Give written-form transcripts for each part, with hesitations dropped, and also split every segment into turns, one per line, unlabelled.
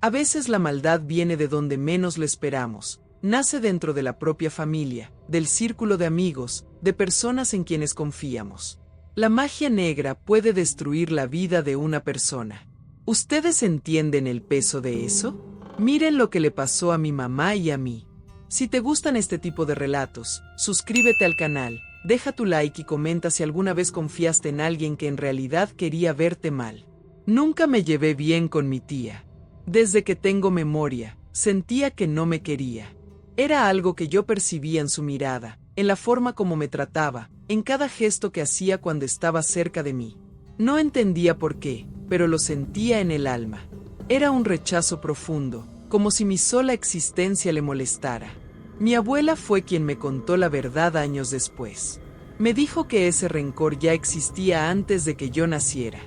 A veces la maldad viene de donde menos lo esperamos. Nace dentro de la propia familia, del círculo de amigos, de personas en quienes confiamos. La magia negra puede destruir la vida de una persona. ¿Ustedes entienden el peso de eso? Miren lo que le pasó a mi mamá y a mí. Si te gustan este tipo de relatos, suscríbete al canal, deja tu like y comenta si alguna vez confiaste en alguien que en realidad quería verte mal. Nunca me llevé bien con mi tía. Desde que tengo memoria, sentía que no me quería. Era algo que yo percibía en su mirada, en la forma como me trataba, en cada gesto que hacía cuando estaba cerca de mí. No entendía por qué, pero lo sentía en el alma. Era un rechazo profundo, como si mi sola existencia le molestara. Mi abuela fue quien me contó la verdad años después. Me dijo que ese rencor ya existía antes de que yo naciera.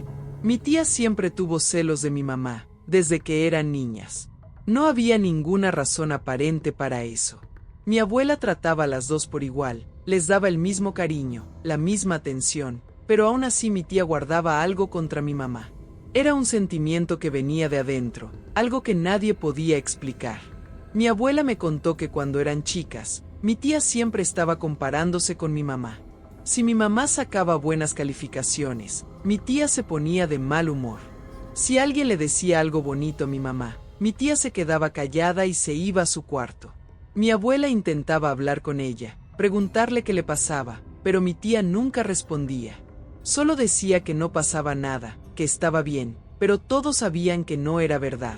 Mi tía siempre tuvo celos de mi mamá, desde que eran niñas. No había ninguna razón aparente para eso. Mi abuela trataba a las dos por igual, les daba el mismo cariño, la misma atención, pero aún así mi tía guardaba algo contra mi mamá. Era un sentimiento que venía de adentro, algo que nadie podía explicar. Mi abuela me contó que cuando eran chicas, mi tía siempre estaba comparándose con mi mamá. Si mi mamá sacaba buenas calificaciones, mi tía se ponía de mal humor. Si alguien le decía algo bonito a mi mamá, mi tía se quedaba callada y se iba a su cuarto. Mi abuela intentaba hablar con ella, preguntarle qué le pasaba, pero mi tía nunca respondía. Solo decía que no pasaba nada, que estaba bien, pero todos sabían que no era verdad.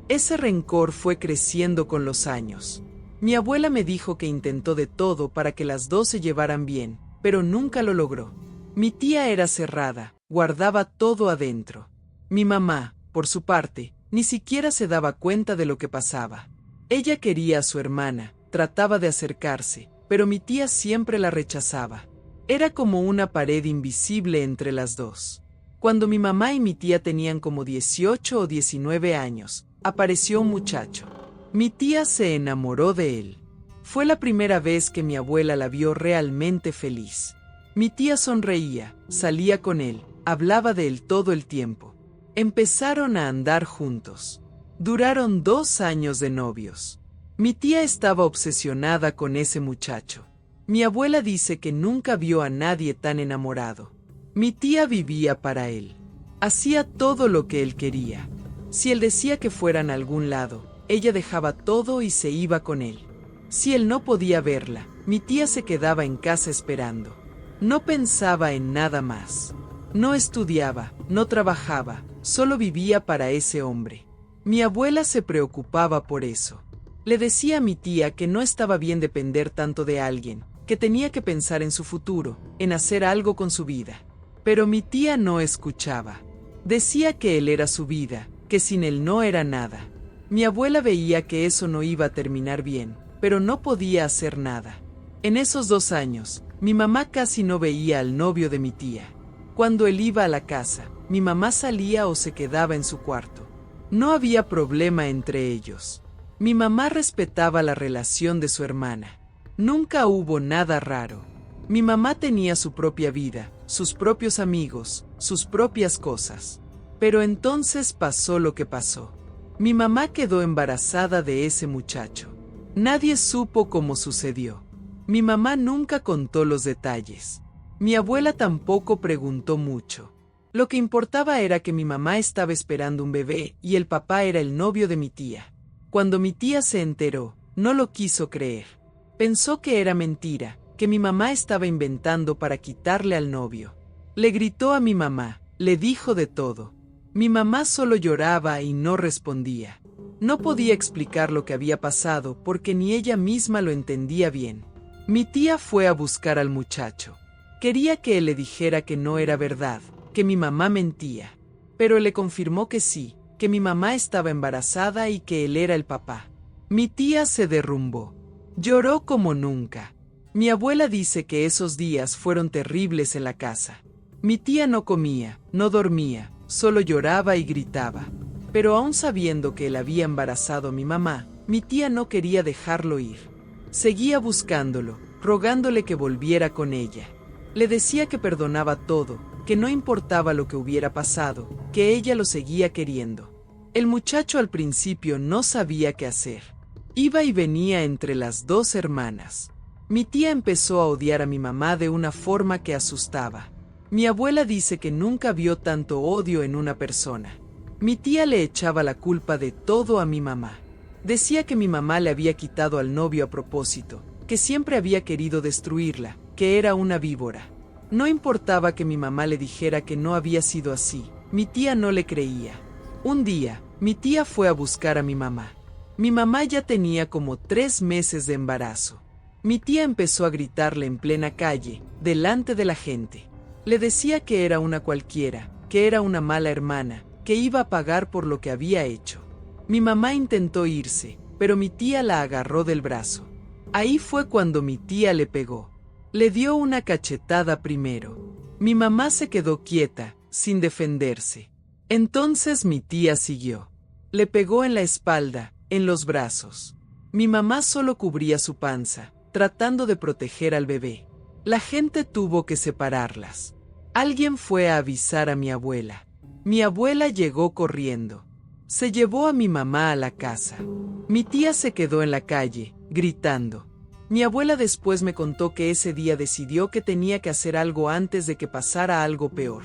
Ese rencor fue creciendo con los años. Mi abuela me dijo que intentó de todo para que las dos se llevaran bien, pero nunca lo logró. Mi tía era cerrada, guardaba todo adentro. Mi mamá, por su parte, ni siquiera se daba cuenta de lo que pasaba. Ella quería a su hermana, trataba de acercarse, pero mi tía siempre la rechazaba. Era como una pared invisible entre las dos. Cuando mi mamá y mi tía tenían como 18 o 19 años, apareció un muchacho. Mi tía se enamoró de él. Fue la primera vez que mi abuela la vio realmente feliz. Mi tía sonreía, salía con él, hablaba de él todo el tiempo. Empezaron a andar juntos. Duraron 2 años de novios. Mi tía estaba obsesionada con ese muchacho. Mi abuela dice que nunca vio a nadie tan enamorado. Mi tía vivía para él. Hacía todo lo que él quería. Si él decía que fueran a algún lado, ella dejaba todo y se iba con él. Si él no podía verla, mi tía se quedaba en casa esperando. No pensaba en nada más. No estudiaba, no trabajaba, solo vivía para ese hombre. Mi abuela se preocupaba por eso. Le decía a mi tía que no estaba bien depender tanto de alguien, que tenía que pensar en su futuro, en hacer algo con su vida. Pero mi tía no escuchaba. Decía que él era su vida, que sin él no era nada. Mi abuela veía que eso no iba a terminar bien, pero no podía hacer nada. En esos 2 años, mi mamá casi no veía al novio de mi tía. Cuando él iba a la casa, mi mamá salía o se quedaba en su cuarto. No había problema entre ellos. Mi mamá respetaba la relación de su hermana. Nunca hubo nada raro. Mi mamá tenía su propia vida, sus propios amigos, sus propias cosas. Pero entonces pasó lo que pasó. Mi mamá quedó embarazada de ese muchacho. Nadie supo cómo sucedió. Mi mamá nunca contó los detalles. Mi abuela tampoco preguntó mucho. Lo que importaba era que mi mamá estaba esperando un bebé y el papá era el novio de mi tía. Cuando mi tía se enteró, no lo quiso creer. Pensó que era mentira, que mi mamá estaba inventando para quitarle al novio. Le gritó a mi mamá, le dijo de todo. Mi mamá solo lloraba y no respondía. No podía explicar lo que había pasado porque ni ella misma lo entendía bien. Mi tía fue a buscar al muchacho. Quería que él le dijera que no era verdad, que mi mamá mentía. Pero le confirmó que sí, que mi mamá estaba embarazada y que él era el papá. Mi tía se derrumbó. Lloró como nunca. Mi abuela dice que esos días fueron terribles en la casa. Mi tía no comía, no dormía, solo lloraba y gritaba. Pero aún sabiendo que él había embarazado a mi mamá, mi tía no quería dejarlo ir. Seguía buscándolo, rogándole que volviera con ella. Le decía que perdonaba todo, que no importaba lo que hubiera pasado, que ella lo seguía queriendo. El muchacho al principio no sabía qué hacer. Iba y venía entre las dos hermanas. Mi tía empezó a odiar a mi mamá de una forma que asustaba. Mi abuela dice que nunca vio tanto odio en una persona. Mi tía le echaba la culpa de todo a mi mamá. Decía que mi mamá le había quitado al novio a propósito, que siempre había querido destruirla, que era una víbora. No importaba que mi mamá le dijera que no había sido así, mi tía no le creía. Un día, mi tía fue a buscar a mi mamá. Mi mamá ya tenía como 3 meses de embarazo. Mi tía empezó a gritarle en plena calle, delante de la gente. Le decía que era una cualquiera, que era una mala hermana, que iba a pagar por lo que había hecho. Mi mamá intentó irse, pero mi tía la agarró del brazo. Ahí fue cuando mi tía le pegó. Le dio una cachetada primero. Mi mamá se quedó quieta, sin defenderse. Entonces mi tía siguió. Le pegó en la espalda, en los brazos. Mi mamá solo cubría su panza, tratando de proteger al bebé. La gente tuvo que separarlas. Alguien fue a avisar a mi abuela. Mi abuela llegó corriendo. Se llevó a mi mamá a la casa. Mi tía se quedó en la calle, gritando. Mi abuela después me contó que ese día decidió que tenía que hacer algo antes de que pasara algo peor.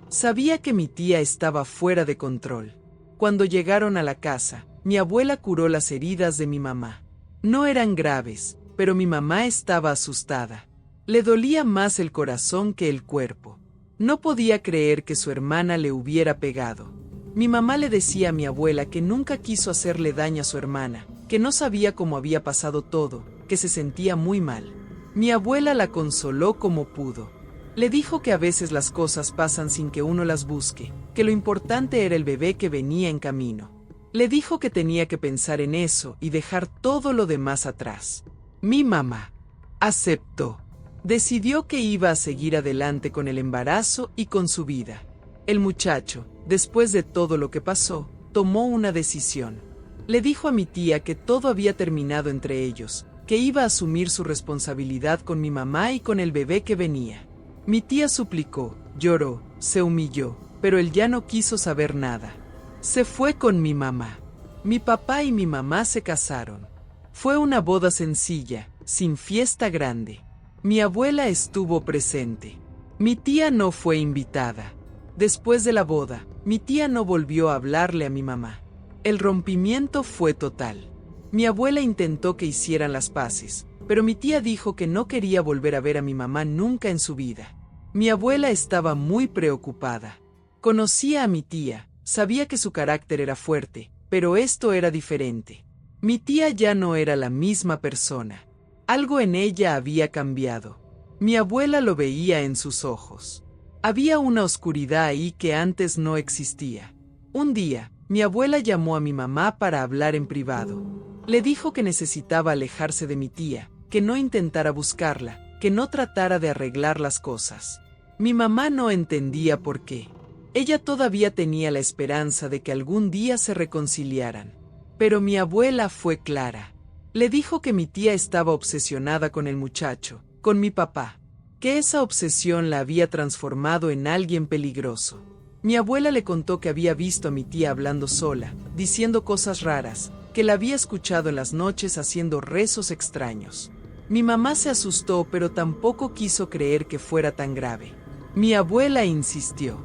Sabía que mi tía estaba fuera de control. Cuando llegaron a la casa, mi abuela curó las heridas de mi mamá. No eran graves, pero mi mamá estaba asustada. Le dolía más el corazón que el cuerpo. No podía creer que su hermana le hubiera pegado. Mi mamá le decía a mi abuela que nunca quiso hacerle daño a su hermana, que no sabía cómo había pasado todo, que se sentía muy mal. Mi abuela la consoló como pudo. Le dijo que a veces las cosas pasan sin que uno las busque, que lo importante era el bebé que venía en camino. Le dijo que tenía que pensar en eso y dejar todo lo demás atrás. Mi mamá aceptó. Decidió que iba a seguir adelante con el embarazo y con su vida. El muchacho, después de todo lo que pasó, tomó una decisión. Le dijo a mi tía que todo había terminado entre ellos, que iba a asumir su responsabilidad con mi mamá y con el bebé que venía. Mi tía suplicó, lloró, se humilló, pero él ya no quiso saber nada. Se fue con mi mamá. Mi papá y mi mamá se casaron. Fue una boda sencilla, sin fiesta grande. Mi abuela estuvo presente. Mi tía no fue invitada. Después de la boda, mi tía no volvió a hablarle a mi mamá. El rompimiento fue total. Mi abuela intentó que hicieran las paces, pero mi tía dijo que no quería volver a ver a mi mamá nunca en su vida. Mi abuela estaba muy preocupada. Conocía a mi tía, sabía que su carácter era fuerte, pero esto era diferente. Mi tía ya no era la misma persona. Algo en ella había cambiado. Mi abuela lo veía en sus ojos. Había una oscuridad ahí que antes no existía. Un día, mi abuela llamó a mi mamá para hablar en privado. Le dijo que necesitaba alejarse de mi tía, que no intentara buscarla, que no tratara de arreglar las cosas. Mi mamá no entendía por qué. Ella todavía tenía la esperanza de que algún día se reconciliaran. Pero mi abuela fue clara. Le dijo que mi tía estaba obsesionada con el muchacho, con mi papá, que esa obsesión la había transformado en alguien peligroso. Mi abuela le contó que había visto a mi tía hablando sola, diciendo cosas raras, que la había escuchado en las noches haciendo rezos extraños. Mi mamá se asustó, pero tampoco quiso creer que fuera tan grave. Mi abuela insistió.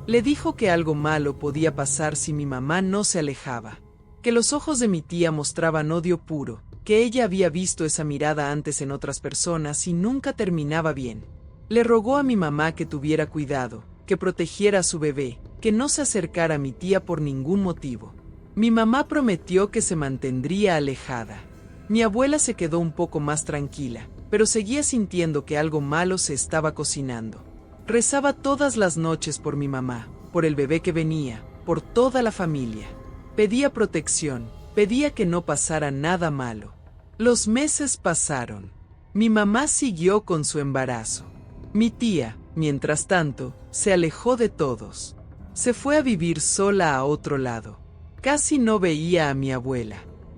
Le dijo que algo malo podía pasar si mi mamá no se alejaba, que los ojos de mi tía mostraban odio puro, que ella había visto esa mirada antes en otras personas y nunca terminaba bien. Le rogó a mi mamá que tuviera cuidado, que protegiera a su bebé, que no se acercara a mi tía por ningún motivo. Mi mamá prometió que se mantendría alejada. Mi abuela se quedó un poco más tranquila, pero seguía sintiendo que algo malo se estaba cocinando. Rezaba todas las noches por mi mamá, por el bebé que venía, por toda la familia. Pedía protección, pedía que no pasara nada malo. Los meses pasaron. Mi mamá siguió con su embarazo. Mi tía, mientras tanto, se alejó de todos. Se fue a vivir sola a otro lado. Casi no veía a mi abuela.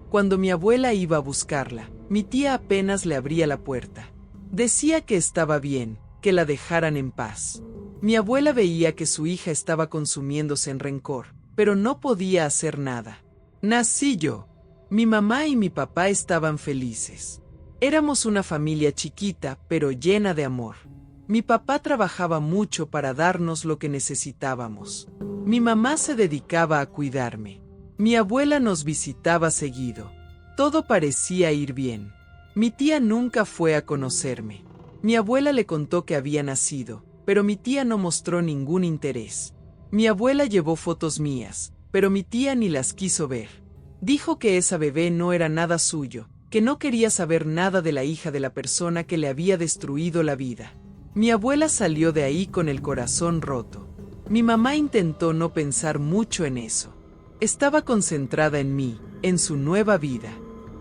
Cuando mi abuela iba a buscarla, mi tía apenas le abría la puerta. Decía que estaba bien, que la dejaran en paz. Mi abuela veía que su hija estaba consumiéndose en rencor, pero no podía hacer nada. Nací yo. Mi mamá y mi papá estaban felices. Éramos una familia chiquita, pero llena de amor. Mi papá trabajaba mucho para darnos lo que necesitábamos. Mi mamá se dedicaba a cuidarme. Mi abuela nos visitaba seguido. Todo parecía ir bien. Mi tía nunca fue a conocerme. Mi abuela le contó que había nacido, pero mi tía no mostró ningún interés. Mi abuela llevó fotos mías, pero mi tía ni las quiso ver. Dijo que esa bebé no era nada suyo, que no quería saber nada de la hija de la persona que le había destruido la vida. Mi abuela salió de ahí con el corazón roto. Mi mamá intentó no pensar mucho en eso. Estaba concentrada en mí, en su nueva vida.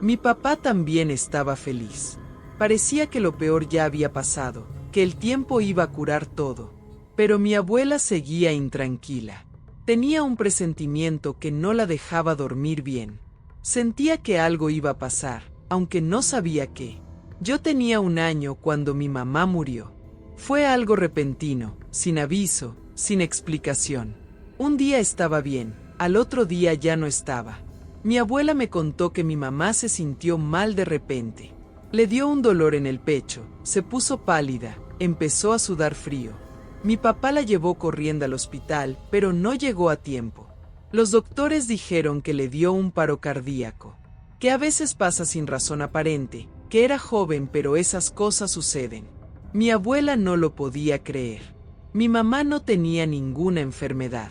Mi papá también estaba feliz. Parecía que lo peor ya había pasado, que el tiempo iba a curar todo. Pero mi abuela seguía intranquila. Tenía un presentimiento que no la dejaba dormir bien. Sentía que algo iba a pasar, aunque no sabía qué. Yo tenía 1 año cuando mi mamá murió. Fue algo repentino, sin aviso, sin explicación. Un día estaba bien, al otro día ya no estaba. Mi abuela me contó que mi mamá se sintió mal de repente. Le dio un dolor en el pecho, se puso pálida, empezó a sudar frío. Mi papá la llevó corriendo al hospital, pero no llegó a tiempo. Los doctores dijeron que le dio un paro cardíaco, que a veces pasa sin razón aparente, que era joven pero esas cosas suceden. Mi abuela no lo podía creer. Mi mamá no tenía ninguna enfermedad.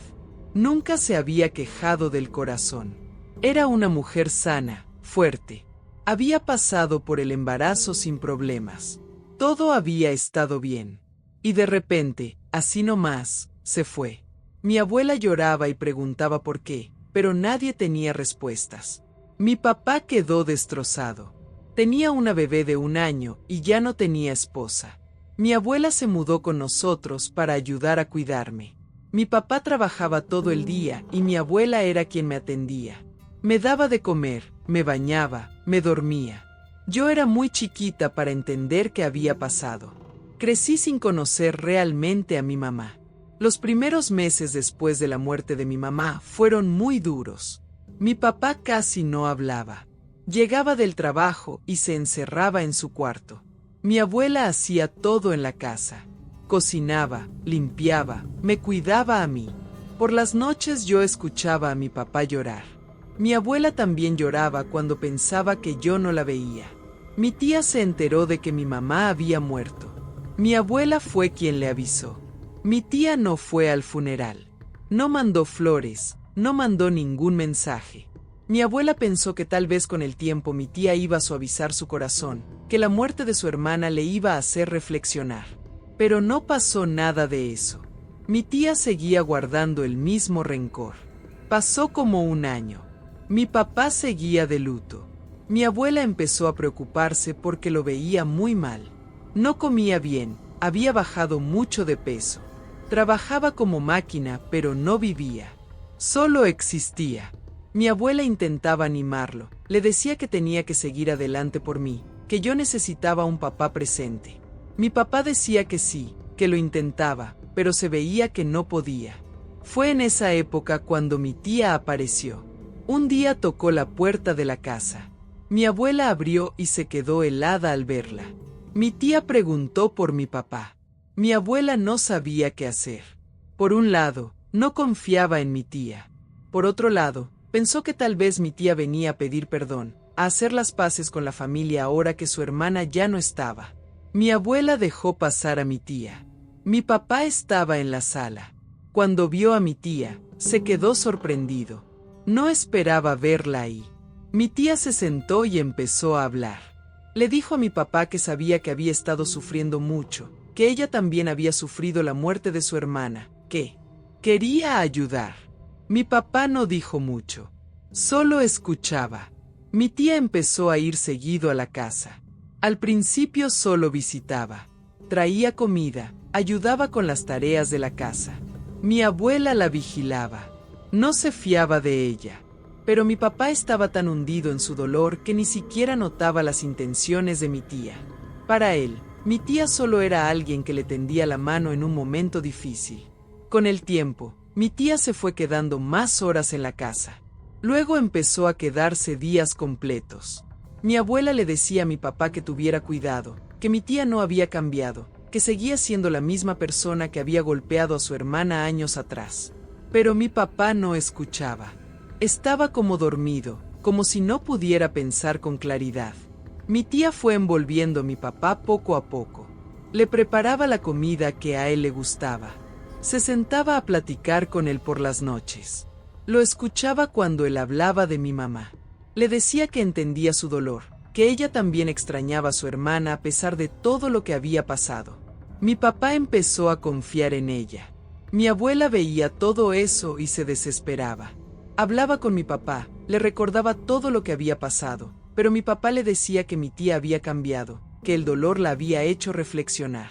Nunca se había quejado del corazón. Era una mujer sana, fuerte. Había pasado por el embarazo sin problemas. Todo había estado bien. Y de repente, así nomás, se fue. Mi abuela lloraba y preguntaba por qué, pero nadie tenía respuestas. Mi papá quedó destrozado. Tenía una bebé de 1 año y ya no tenía esposa. Mi abuela se mudó con nosotros para ayudar a cuidarme. Mi papá trabajaba todo el día y mi abuela era quien me atendía. Me daba de comer, me bañaba, me dormía. Yo era muy chiquita para entender qué había pasado. Crecí sin conocer realmente a mi mamá. Los primeros meses después de la muerte de mi mamá fueron muy duros. Mi papá casi no hablaba. Llegaba del trabajo y se encerraba en su cuarto. Mi abuela hacía todo en la casa. Cocinaba, limpiaba, me cuidaba a mí. Por las noches yo escuchaba a mi papá llorar. Mi abuela también lloraba cuando pensaba que yo no la veía. Mi tía se enteró de que mi mamá había muerto. Mi abuela fue quien le avisó. Mi tía no fue al funeral. No mandó flores, no mandó ningún mensaje. Mi abuela pensó que tal vez con el tiempo mi tía iba a suavizar su corazón, que la muerte de su hermana le iba a hacer reflexionar. Pero no pasó nada de eso. Mi tía seguía guardando el mismo rencor. Pasó como 1 año. Mi papá seguía de luto. Mi abuela empezó a preocuparse porque lo veía muy mal. No comía bien, había bajado mucho de peso. Trabajaba como máquina, pero no vivía. Solo existía. Mi abuela intentaba animarlo, le decía que tenía que seguir adelante por mí, que yo necesitaba un papá presente. Mi papá decía que sí, que lo intentaba, pero se veía que no podía. Fue en esa época cuando mi tía apareció. Un día tocó la puerta de la casa. Mi abuela abrió y se quedó helada al verla. Mi tía preguntó por mi papá. Mi abuela no sabía qué hacer. Por un lado, no confiaba en mi tía. Por otro lado, pensó que tal vez mi tía venía a pedir perdón, a hacer las paces con la familia ahora que su hermana ya no estaba. Mi abuela dejó pasar a mi tía. Mi papá estaba en la sala. Cuando vio a mi tía, se quedó sorprendido. No esperaba verla ahí. Mi tía se sentó y empezó a hablar. Le dijo a mi papá que sabía que había estado sufriendo mucho, que ella también había sufrido la muerte de su hermana, que quería ayudar. Mi papá no dijo mucho, solo escuchaba. Mi tía empezó a ir seguido a la casa. Al principio solo visitaba, traía comida, ayudaba con las tareas de la casa. Mi abuela la vigilaba. No se fiaba de ella. Pero mi papá estaba tan hundido en su dolor que ni siquiera notaba las intenciones de mi tía. Para él, mi tía solo era alguien que le tendía la mano en un momento difícil. Con el tiempo, Mi tía se fue quedando más horas en la casa. Luego empezó a quedarse días completos. Mi abuela le decía a mi papá que tuviera cuidado, que mi tía no había cambiado, que seguía siendo la misma persona que había golpeado a su hermana años atrás. Pero mi papá no escuchaba. Estaba como dormido, como si no pudiera pensar con claridad. Mi tía fue envolviendo a mi papá poco a poco. Le preparaba la comida que a él le gustaba. Se sentaba a platicar con él por las noches. Lo escuchaba cuando él hablaba de mi mamá. Le decía que entendía su dolor, que ella también extrañaba a su hermana a pesar de todo lo que había pasado. Mi papá empezó a confiar en ella. Mi abuela veía todo eso y se desesperaba. Hablaba con mi papá, le recordaba todo lo que había pasado, pero mi papá le decía que mi tía había cambiado, que el dolor la había hecho reflexionar.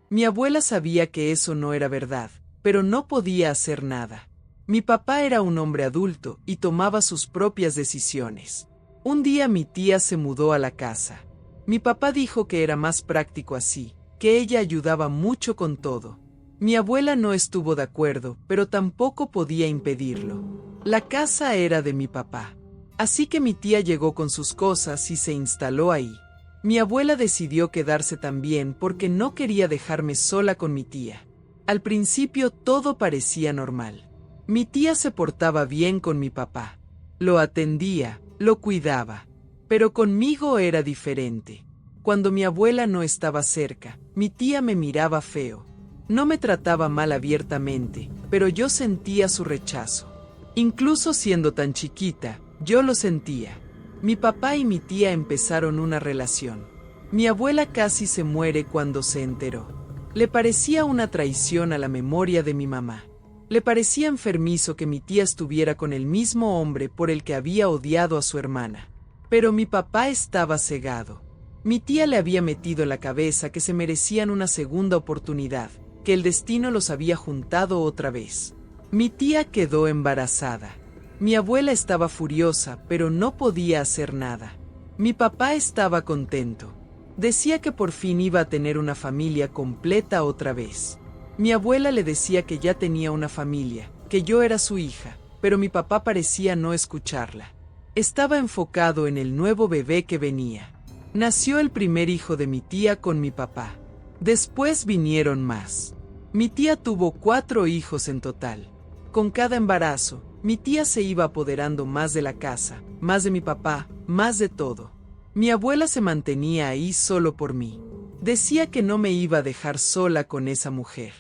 Mi abuela sabía que eso no era verdad, pero no podía hacer nada. Mi papá era un hombre adulto y tomaba sus propias decisiones. Un día mi tía se mudó a la casa. Mi papá dijo que era más práctico así, que ella ayudaba mucho con todo. Mi abuela no estuvo de acuerdo, pero tampoco podía impedirlo. La casa era de mi papá. Así que mi tía llegó con sus cosas y se instaló ahí. Mi abuela decidió quedarse también porque no quería dejarme sola con mi tía. Al principio todo parecía normal. Mi tía se portaba bien con mi papá. Lo atendía, lo cuidaba. Pero conmigo era diferente. Cuando mi abuela no estaba cerca, mi tía me miraba feo. No me trataba mal abiertamente, pero yo sentía su rechazo. Incluso siendo tan chiquita, yo lo sentía. Mi papá y mi tía empezaron una relación. Mi abuela casi se muere cuando se enteró. Le parecía una traición a la memoria de mi mamá. Le parecía enfermizo que mi tía estuviera con el mismo hombre por el que había odiado a su hermana. Pero mi papá estaba cegado. Mi tía le había metido en la cabeza que se merecían una segunda oportunidad, que el destino los había juntado otra vez. Mi tía quedó embarazada. Mi abuela estaba furiosa, pero no podía hacer nada. Mi papá estaba contento. Decía que por fin iba a tener una familia completa otra vez. Mi abuela le decía que ya tenía una familia, que yo era su hija, pero mi papá parecía no escucharla. Estaba enfocado en el nuevo bebé que venía. Nació el primer hijo de mi tía con mi papá. Después vinieron más. Mi tía tuvo 4 hijos en total. Con cada embarazo, mi tía se iba apoderando más de la casa, más de mi papá, más de todo. Mi abuela se mantenía ahí solo por mí. Decía que no me iba a dejar sola con esa mujer.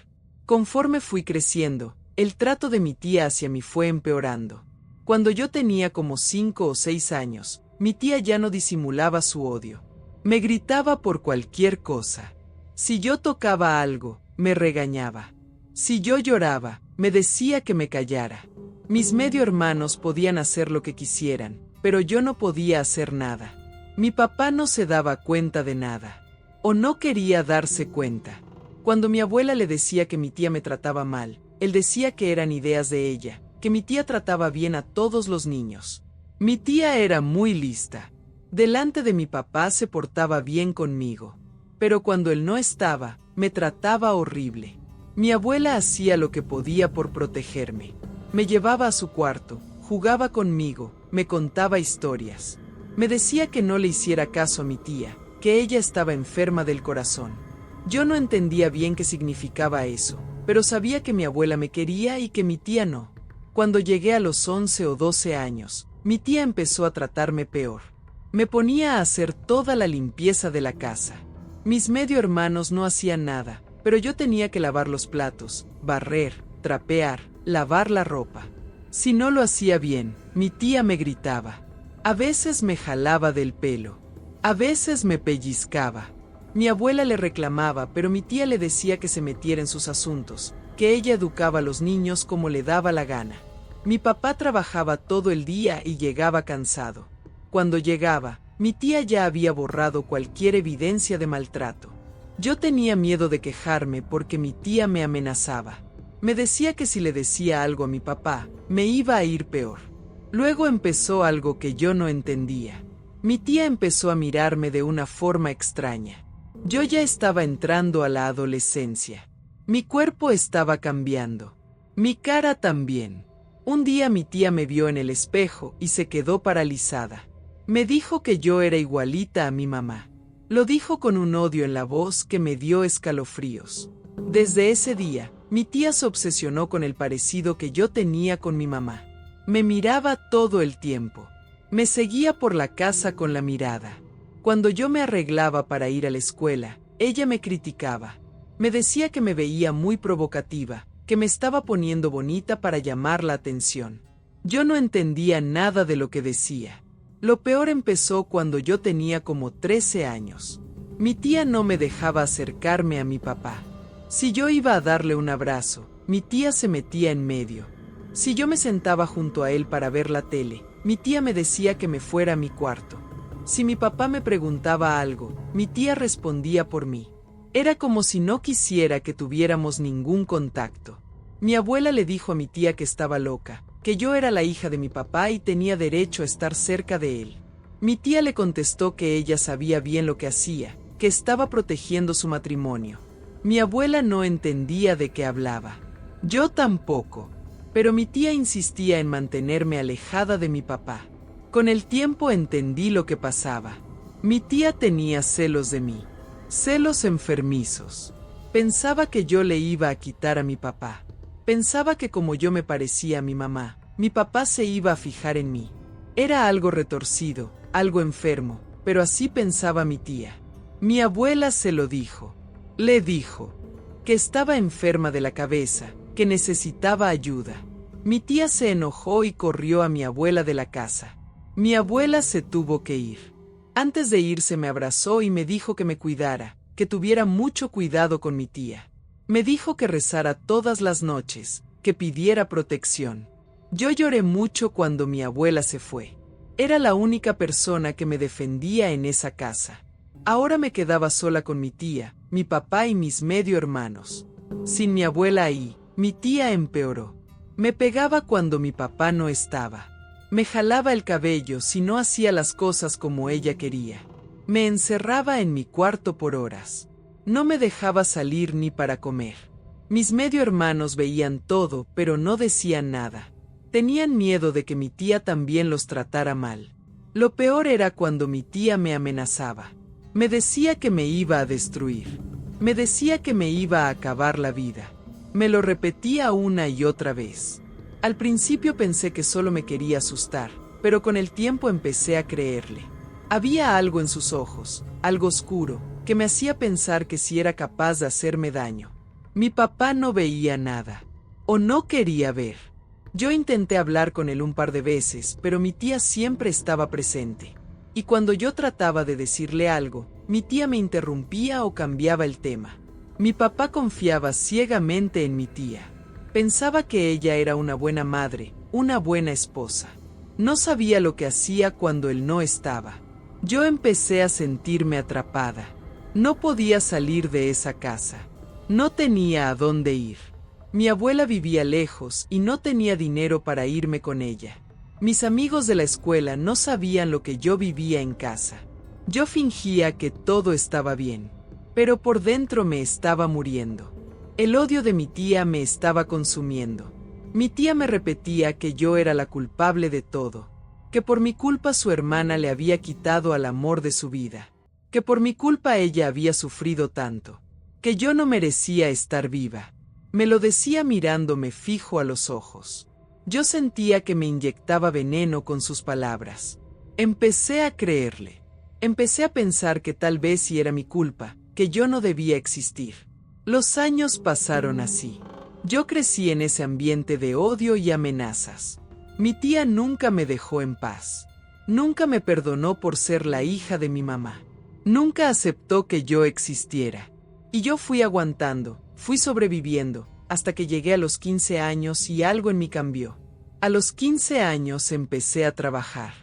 Conforme fui creciendo, el trato de mi tía hacia mí fue empeorando. Cuando yo tenía como 5 o 6 años, mi tía ya no disimulaba su odio. Me gritaba por cualquier cosa. Si yo tocaba algo, me regañaba. Si yo lloraba, me decía que me callara. Mis medio hermanos podían hacer lo que quisieran, pero yo no podía hacer nada. Mi papá no se daba cuenta de nada. O no quería darse cuenta. Cuando mi abuela le decía que mi tía me trataba mal, él decía que eran ideas de ella, que mi tía trataba bien a todos los niños. Mi tía era muy lista. Delante de mi papá se portaba bien conmigo. Pero cuando él no estaba, me trataba horrible. Mi abuela hacía lo que podía por protegerme. Me llevaba a su cuarto, jugaba conmigo, me contaba historias. Me decía que no le hiciera caso a mi tía, que ella estaba enferma del corazón. Yo no entendía bien qué significaba eso, pero sabía que mi abuela me quería y que mi tía no. Cuando llegué a los 11 o 12 años, mi tía empezó a tratarme peor. Me ponía a hacer toda la limpieza de la casa. Mis medio hermanos no hacían nada, pero yo tenía que lavar los platos, barrer, trapear, lavar la ropa. Si no lo hacía bien, mi tía me gritaba. A veces me jalaba del pelo. A veces me pellizcaba. Mi abuela le reclamaba, pero mi tía le decía que se metiera en sus asuntos, que ella educaba a los niños como le daba la gana. Mi papá trabajaba todo el día y llegaba cansado. Cuando llegaba, mi tía ya había borrado cualquier evidencia de maltrato. Yo tenía miedo de quejarme porque mi tía me amenazaba. Me decía que si le decía algo a mi papá, me iba a ir peor. Luego empezó algo que yo no entendía. Mi tía empezó a mirarme de una forma extraña. Yo ya estaba entrando a la adolescencia. Mi cuerpo estaba cambiando. Mi cara también. Un día mi tía me vio en el espejo y se quedó paralizada. Me dijo que yo era igualita a mi mamá. Lo dijo con un odio en la voz que me dio escalofríos. Desde ese día, mi tía se obsesionó con el parecido que yo tenía con mi mamá. Me miraba todo el tiempo. Me seguía por la casa con la mirada. Cuando yo me arreglaba para ir a la escuela, ella me criticaba. Me decía que me veía muy provocativa, que me estaba poniendo bonita para llamar la atención. Yo no entendía nada de lo que decía. Lo peor empezó cuando yo tenía como 13 años. Mi tía no me dejaba acercarme a mi papá. Si yo iba a darle un abrazo, mi tía se metía en medio. Si yo me sentaba junto a él para ver la tele, mi tía me decía que me fuera a mi cuarto. Si mi papá me preguntaba algo, mi tía respondía por mí. Era como si no quisiera que tuviéramos ningún contacto. Mi abuela le dijo a mi tía que estaba loca, que yo era la hija de mi papá y tenía derecho a estar cerca de él. Mi tía le contestó que ella sabía bien lo que hacía, que estaba protegiendo su matrimonio. Mi abuela no entendía de qué hablaba. Yo tampoco. Pero mi tía insistía en mantenerme alejada de mi papá. Con el tiempo entendí lo que pasaba. Mi tía tenía celos de mí. Celos enfermizos. Pensaba que yo le iba a quitar a mi papá. Pensaba que como yo me parecía a mi mamá, mi papá se iba a fijar en mí. Era algo retorcido, algo enfermo, pero así pensaba mi tía. Mi abuela se lo dijo. Le dijo que estaba enferma de la cabeza, que necesitaba ayuda. Mi tía se enojó y corrió a mi abuela de la casa. Mi abuela se tuvo que ir. Antes de irse me abrazó y me dijo que me cuidara, que tuviera mucho cuidado con mi tía. Me dijo que rezara todas las noches, que pidiera protección. Yo lloré mucho cuando mi abuela se fue. Era la única persona que me defendía en esa casa. Ahora me quedaba sola con mi tía, mi papá y mis medio hermanos. Sin mi abuela ahí, mi tía empeoró. Me pegaba cuando mi papá no estaba. Me jalaba el cabello si no hacía las cosas como ella quería. Me encerraba en mi cuarto por horas. No me dejaba salir ni para comer. Mis medio hermanos veían todo, pero no decían nada. Tenían miedo de que mi tía también los tratara mal. Lo peor era cuando mi tía me amenazaba. Me decía que me iba a destruir. Me decía que me iba a acabar la vida. Me lo repetía una y otra vez. Al principio pensé que solo me quería asustar, pero con el tiempo empecé a creerle. Había algo en sus ojos, algo oscuro, que me hacía pensar que sí era capaz de hacerme daño. Mi papá no veía nada, o no quería ver. Yo intenté hablar con él un par de veces, pero mi tía siempre estaba presente. Y cuando yo trataba de decirle algo, mi tía me interrumpía o cambiaba el tema. Mi papá confiaba ciegamente en mi tía. Pensaba que ella era una buena madre, una buena esposa. No sabía lo que hacía cuando él no estaba. Yo empecé a sentirme atrapada. No podía salir de esa casa. No tenía a dónde ir. Mi abuela vivía lejos y no tenía dinero para irme con ella. Mis amigos de la escuela no sabían lo que yo vivía en casa. Yo fingía que todo estaba bien, pero por dentro me estaba muriendo. El odio de mi tía me estaba consumiendo. Mi tía me repetía que yo era la culpable de todo, que por mi culpa su hermana le había quitado al amor de su vida, que por mi culpa ella había sufrido tanto, que yo no merecía estar viva. Me lo decía mirándome fijo a los ojos. Yo sentía que me inyectaba veneno con sus palabras. Empecé a creerle. Empecé a pensar que tal vez sí era mi culpa, que yo no debía existir. Los años pasaron así. Yo crecí en ese ambiente de odio y amenazas. Mi tía nunca me dejó en paz. Nunca me perdonó por ser la hija de mi mamá. Nunca aceptó que yo existiera. Y yo fui aguantando, fui sobreviviendo, hasta que llegué a los 15 años y algo en mí cambió. A los 15 años empecé a trabajar.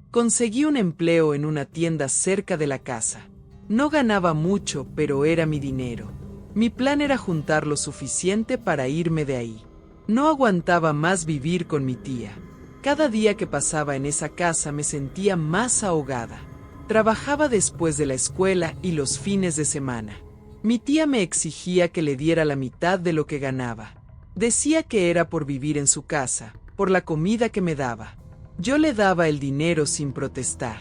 Conseguí un empleo en una tienda cerca de la casa. No ganaba mucho, pero era mi dinero. Mi plan era juntar lo suficiente para irme de ahí. No aguantaba más vivir con mi tía. Cada día que pasaba en esa casa me sentía más ahogada. Trabajaba después de la escuela y los fines de semana. Mi tía me exigía que le diera la mitad de lo que ganaba. Decía que era por vivir en su casa, por la comida que me daba. Yo le daba el dinero sin protestar.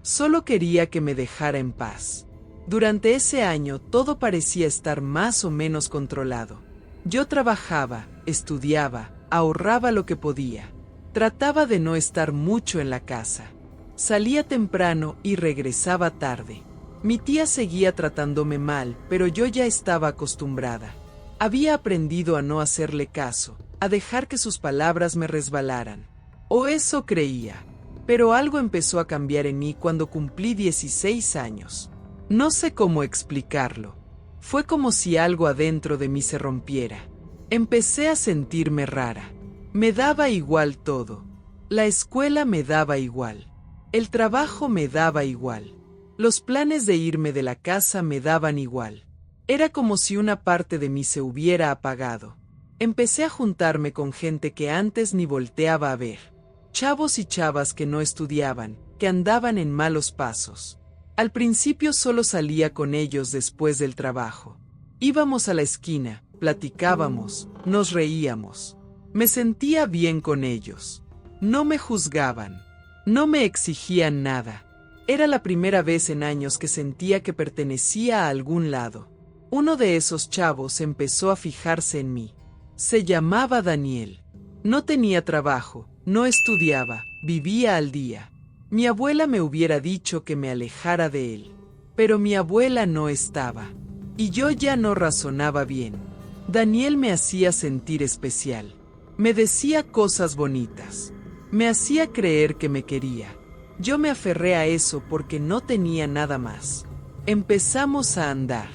Solo quería que me dejara en paz. Durante ese año todo parecía estar más o menos controlado. Yo trabajaba, estudiaba, ahorraba lo que podía. Trataba de no estar mucho en la casa. Salía temprano y regresaba tarde. Mi tía seguía tratándome mal, pero yo ya estaba acostumbrada. Había aprendido a no hacerle caso, a dejar que sus palabras me resbalaran. O eso creía. Pero algo empezó a cambiar en mí cuando cumplí 16 años. No sé cómo explicarlo. Fue como si algo adentro de mí se rompiera. Empecé a sentirme rara. Me daba igual todo. La escuela me daba igual. El trabajo me daba igual. Los planes de irme de la casa me daban igual. Era como si una parte de mí se hubiera apagado. Empecé a juntarme con gente que antes ni volteaba a ver. Chavos y chavas que no estudiaban, que andaban en malos pasos. Al principio solo salía con ellos después del trabajo. Íbamos a la esquina, platicábamos, nos reíamos. Me sentía bien con ellos. No me juzgaban. No me exigían nada. Era la primera vez en años que sentía que pertenecía a algún lado. Uno de esos chavos empezó a fijarse en mí. Se llamaba Daniel. No tenía trabajo, no estudiaba, vivía al día. Mi abuela me hubiera dicho que me alejara de él. Pero mi abuela no estaba. Y yo ya no razonaba bien. Daniel me hacía sentir especial. Me decía cosas bonitas. Me hacía creer que me quería. Yo me aferré a eso porque no tenía nada más. Empezamos a andar.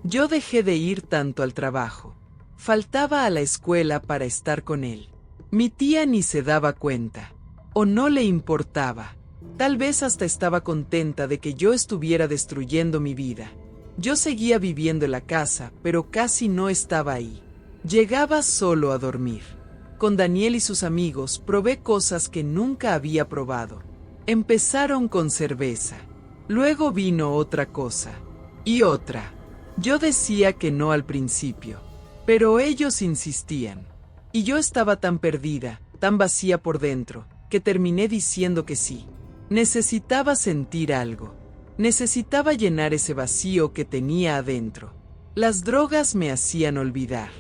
Yo dejé de ir tanto al trabajo. Faltaba a la escuela para estar con él. Mi tía ni se daba cuenta. O no le importaba. Tal vez hasta estaba contenta de que yo estuviera destruyendo mi vida. Yo seguía viviendo en la casa, pero casi no estaba ahí. Llegaba solo a dormir. Con Daniel y sus amigos probé cosas que nunca había probado. Empezaron con cerveza. Luego vino otra cosa. Y otra. Yo decía que no al principio. Pero ellos insistían. Y yo estaba tan perdida, tan vacía por dentro, que terminé diciendo que sí. Necesitaba sentir algo. Necesitaba llenar ese vacío que tenía adentro. Las drogas me hacían olvidar.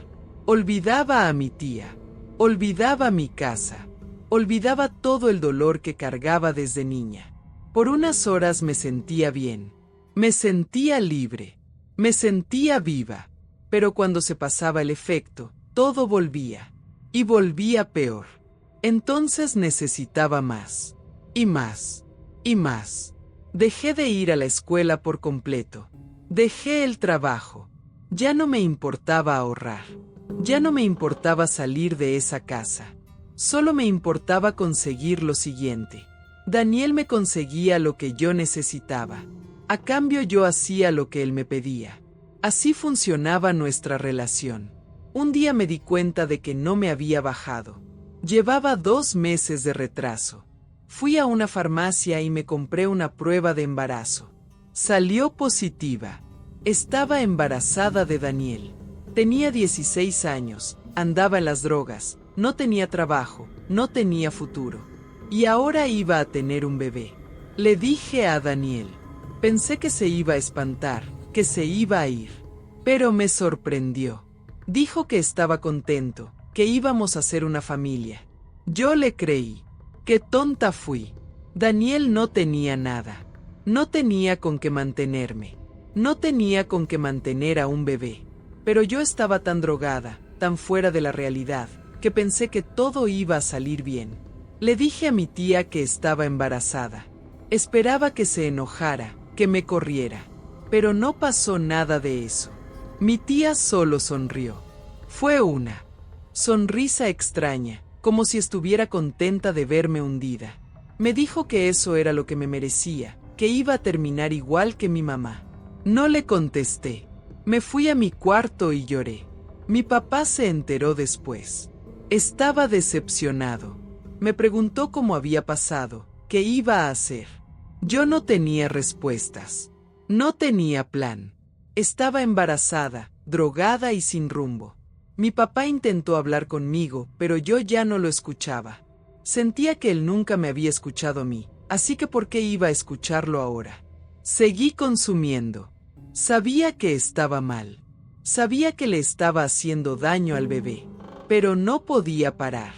Olvidaba a mi tía. Olvidaba mi casa. Olvidaba todo el dolor que cargaba desde niña. Por unas horas me sentía bien. Me sentía libre. Me sentía viva. Pero cuando se pasaba el efecto, todo volvía. Y volvía peor. Entonces necesitaba más. Y más. Y más. Dejé de ir a la escuela por completo. Dejé el trabajo. Ya no me importaba ahorrar. Ya no me importaba salir de esa casa. Solo me importaba conseguir lo siguiente. Daniel me conseguía lo que yo necesitaba. A cambio yo hacía lo que él me pedía. Así funcionaba nuestra relación. Un día me di cuenta de que no me había bajado. Llevaba 2 meses de retraso. Fui a una farmacia y me compré una prueba de embarazo. Salió positiva. Estaba embarazada de Daniel. Tenía 16 años, andaba en las drogas, no tenía trabajo, no tenía futuro. Y ahora iba a tener un bebé. Le dije a Daniel. Pensé que se iba a espantar, que se iba a ir. Pero me sorprendió. Dijo que estaba contento, que íbamos a ser una familia. Yo le creí. ¡Qué tonta fui! Daniel no tenía nada. No tenía con qué mantenerme. No tenía con qué mantener a un bebé. Pero yo estaba tan drogada, tan fuera de la realidad, que pensé que todo iba a salir bien. Le dije a mi tía que estaba embarazada. Esperaba que se enojara, que me corriera. Pero no pasó nada de eso. Mi tía solo sonrió. Fue una sonrisa extraña, como si estuviera contenta de verme hundida. Me dijo que eso era lo que me merecía, que iba a terminar igual que mi mamá. No le contesté. Me fui a mi cuarto y lloré. Mi papá se enteró después. Estaba decepcionado. Me preguntó cómo había pasado, qué iba a hacer. Yo no tenía respuestas. No tenía plan. Estaba embarazada, drogada y sin rumbo. Mi papá intentó hablar conmigo, pero yo ya no lo escuchaba. Sentía que él nunca me había escuchado a mí, así que ¿por qué iba a escucharlo ahora? Seguí consumiendo. Sabía que estaba mal. Sabía que le estaba haciendo daño al bebé, pero no podía parar.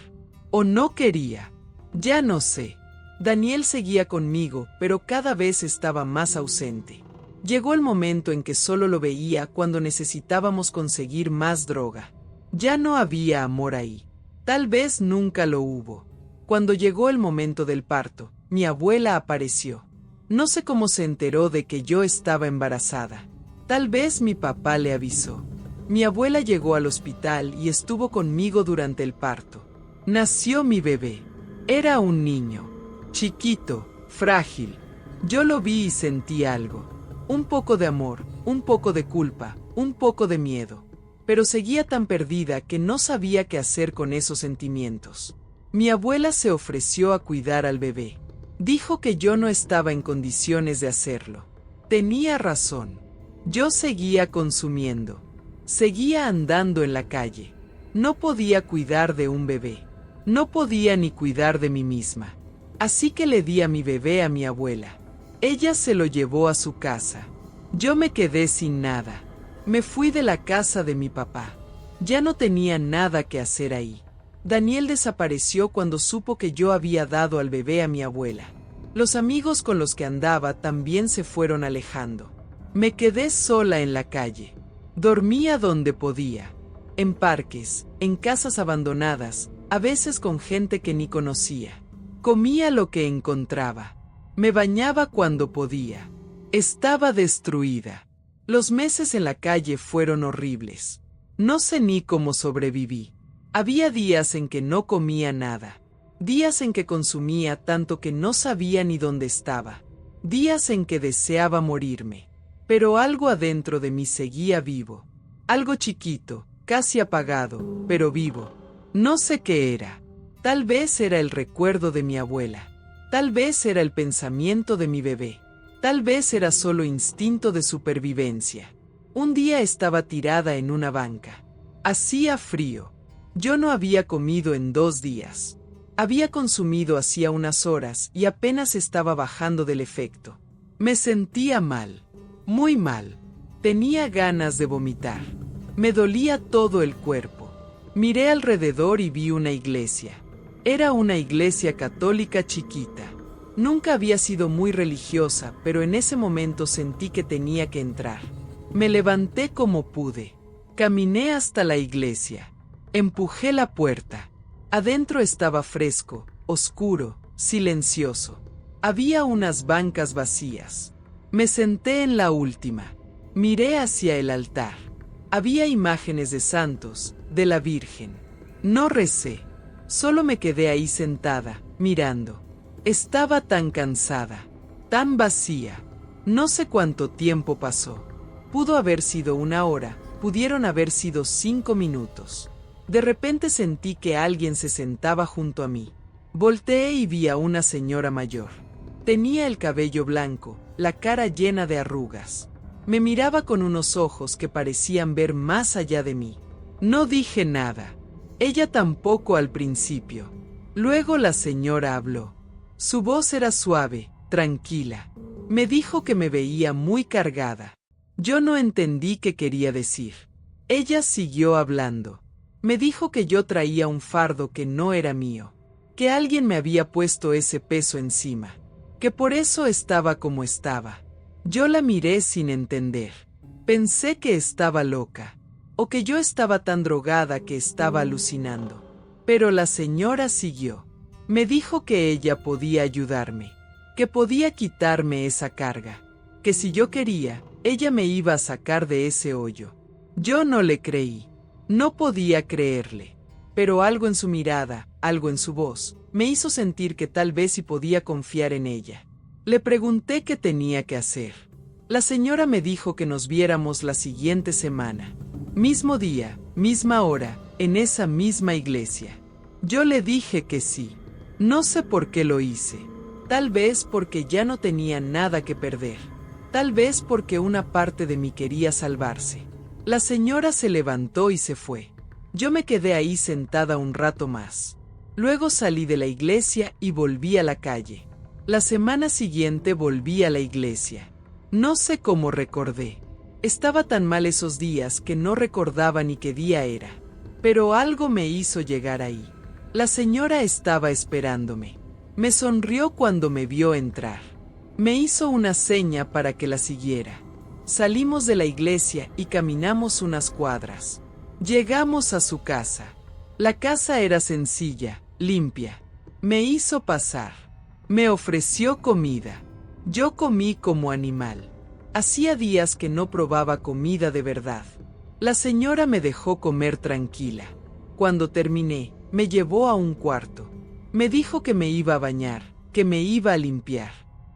O no quería. Ya no sé. Daniel seguía conmigo, pero cada vez estaba más ausente. Llegó el momento en que solo lo veía cuando necesitábamos conseguir más droga. Ya no había amor ahí. Tal vez nunca lo hubo. Cuando llegó el momento del parto, mi abuela apareció. No sé cómo se enteró de que yo estaba embarazada. Tal vez mi papá le avisó. Mi abuela llegó al hospital y estuvo conmigo durante el parto. Nació mi bebé. Era un niño. Chiquito, frágil. Yo lo vi y sentí algo. Un poco de amor, un poco de culpa, un poco de miedo. Pero seguía tan perdida que no sabía qué hacer con esos sentimientos. Mi abuela se ofreció a cuidar al bebé. Dijo que yo no estaba en condiciones de hacerlo. Tenía razón. Yo seguía consumiendo. Seguía andando en la calle. No podía cuidar de un bebé. No podía ni cuidar de mí misma. Así que le di a mi bebé a mi abuela. Ella se lo llevó a su casa. Yo me quedé sin nada. Me fui de la casa de mi papá. Ya no tenía nada que hacer ahí. Daniel desapareció cuando supo que yo había dado al bebé a mi abuela. Los amigos con los que andaba también se fueron alejando. Me quedé sola en la calle. Dormía donde podía. En parques, en casas abandonadas, a veces con gente que ni conocía. Comía lo que encontraba. Me bañaba cuando podía. Estaba destruida. Los meses en la calle fueron horribles. No sé ni cómo sobreviví. Había días en que no comía nada. Días en que consumía tanto que no sabía ni dónde estaba. Días en que deseaba morirme. Pero algo adentro de mí seguía vivo. Algo chiquito, casi apagado, pero vivo. No sé qué era. Tal vez era el recuerdo de mi abuela. Tal vez era el pensamiento de mi bebé. Tal vez era solo instinto de supervivencia. Un día estaba tirada en una banca. Hacía frío. Yo no había comido en 2 días. Había consumido hacía unas horas y apenas estaba bajando del efecto. Me sentía mal. Muy mal. Tenía ganas de vomitar. Me dolía todo el cuerpo. Miré alrededor y vi una iglesia. Era una iglesia católica chiquita. Nunca había sido muy religiosa, pero en ese momento sentí que tenía que entrar. Me levanté como pude. Caminé hasta la iglesia. Empujé la puerta. Adentro estaba fresco, oscuro, silencioso. Había unas bancas vacías. Me senté en la última. Miré hacia el altar. Había imágenes de santos, de la Virgen. No recé. Solo me quedé ahí sentada, mirando. Estaba tan cansada, tan vacía. No sé cuánto tiempo pasó. Pudo haber sido 1 hora, pudieron haber sido 5 minutos. De repente sentí que alguien se sentaba junto a mí. Volteé y vi a una señora mayor. Tenía el cabello blanco, la cara llena de arrugas. Me miraba con unos ojos que parecían ver más allá de mí. No dije nada. Ella tampoco al principio. Luego la señora habló. Su voz era suave, tranquila. Me dijo que me veía muy cargada. Yo no entendí qué quería decir. Ella siguió hablando. Me dijo que yo traía un fardo que no era mío, que alguien me había puesto ese peso encima, que por eso estaba como estaba. Yo la miré sin entender. Pensé que estaba loca, o que yo estaba tan drogada que estaba alucinando. Pero la señora siguió. Me dijo que ella podía ayudarme, que podía quitarme esa carga, que si yo quería, ella me iba a sacar de ese hoyo. Yo no le creí. No podía creerle, pero algo en su mirada, algo en su voz, me hizo sentir que tal vez sí podía confiar en ella. Le pregunté qué tenía que hacer. La señora me dijo que nos viéramos la siguiente semana. Mismo día, misma hora, en esa misma iglesia. Yo le dije que sí. No sé por qué lo hice. Tal vez porque ya no tenía nada que perder. Tal vez porque una parte de mí quería salvarse. La señora se levantó y se fue. Yo me quedé ahí sentada un rato más. Luego salí de la iglesia y volví a la calle. La semana siguiente volví a la iglesia. No sé cómo recordé. Estaba tan mal esos días que no recordaba ni qué día era. Pero algo me hizo llegar ahí. La señora estaba esperándome. Me sonrió cuando me vio entrar. Me hizo una seña para que la siguiera. Salimos de la iglesia y caminamos unas cuadras. Llegamos a su casa. La casa era sencilla, limpia. Me hizo pasar. Me ofreció comida. Yo comí como animal. Hacía días que no probaba comida de verdad. La señora me dejó comer tranquila. Cuando terminé, me llevó a un cuarto. Me dijo que me iba a bañar, que me iba a limpiar.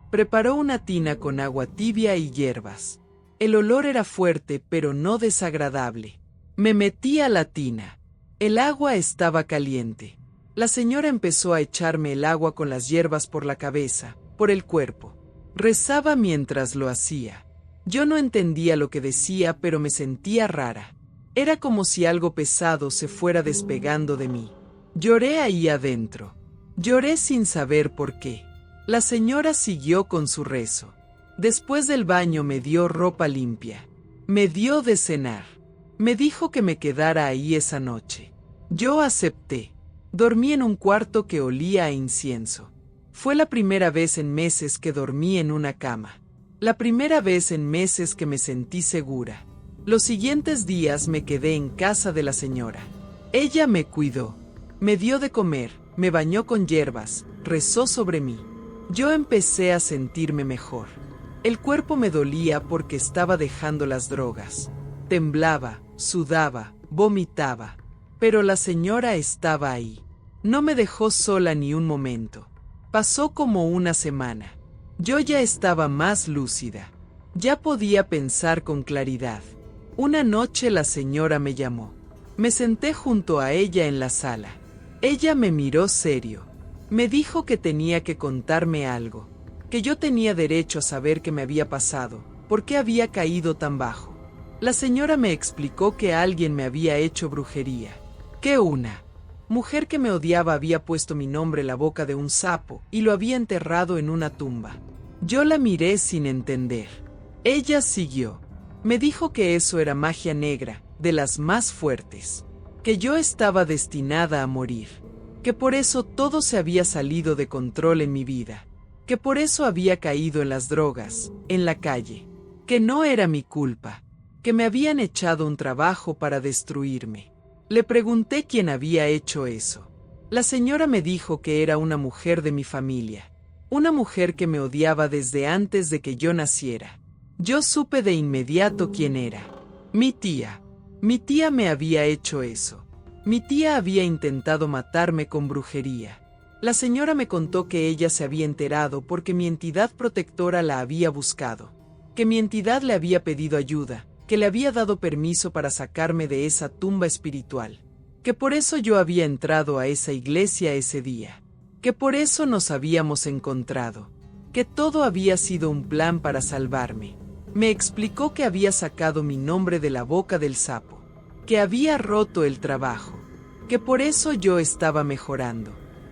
Preparó una tina con agua tibia y hierbas. El olor era fuerte, pero no desagradable. Me metí a la tina. El agua estaba caliente. La señora empezó a echarme el agua con las hierbas por la cabeza, por el cuerpo. Rezaba mientras lo hacía. Yo no entendía lo que decía, pero me sentía rara. Era como si algo pesado se fuera despegando de mí. Lloré ahí adentro. Lloré sin saber por qué. La señora siguió con su rezo. Después del baño me dio ropa limpia. Me dio de cenar. Me dijo que me quedara ahí esa noche. Yo acepté. Dormí en un cuarto que olía a incienso. Fue la primera vez en meses que dormí en una cama. La primera vez en meses que me sentí segura. Los siguientes días me quedé en casa de la señora. Ella me cuidó. Me dio de comer, me bañó con hierbas, rezó sobre mí. Yo empecé a sentirme mejor. El cuerpo me dolía porque estaba dejando las drogas. Temblaba, sudaba, vomitaba. Pero la señora estaba ahí. No me dejó sola ni un momento. Pasó como una semana. Yo ya estaba más lúcida. Ya podía pensar con claridad. Una noche la señora me llamó. Me senté junto a ella en la sala. Ella me miró serio. Me dijo que tenía que contarme algo, que yo tenía derecho a saber qué me había pasado, por qué había caído tan bajo. La señora me explicó que alguien me había hecho brujería, que una mujer que me odiaba había puesto mi nombre en la boca de un sapo y lo había enterrado en una tumba. Yo la miré sin entender. Ella siguió. Me dijo que eso era magia negra, de las más fuertes, que yo estaba destinada a morir, que por eso todo se había salido de control en mi vida, que por eso había caído en las drogas, en la calle, que no era mi culpa, que me habían echado un trabajo para destruirme. Le pregunté quién había hecho eso. La señora me dijo que era una mujer de mi familia, una mujer que me odiaba desde antes de que yo naciera. Yo supe de inmediato quién era. Mi tía. Mi tía me había hecho eso. Mi tía había intentado matarme con brujería. La señora me contó que ella se había enterado porque mi entidad protectora la había buscado, que mi entidad le había pedido ayuda, que le había dado permiso para sacarme de esa tumba espiritual, que por eso yo había entrado a esa iglesia ese día, que por eso nos habíamos encontrado, que todo había sido un plan para salvarme. Me explicó que había sacado mi nombre de la boca del sapo, que había roto el trabajo, que por eso yo estaba mejorando,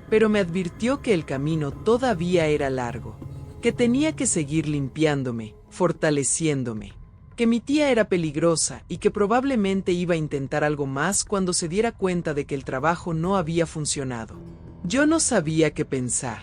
pero me advirtió que el camino todavía era largo, que tenía que seguir limpiándome, fortaleciéndome, que mi tía era peligrosa y que probablemente iba a intentar algo más cuando se diera cuenta de que el trabajo no había funcionado. Yo no sabía qué pensar.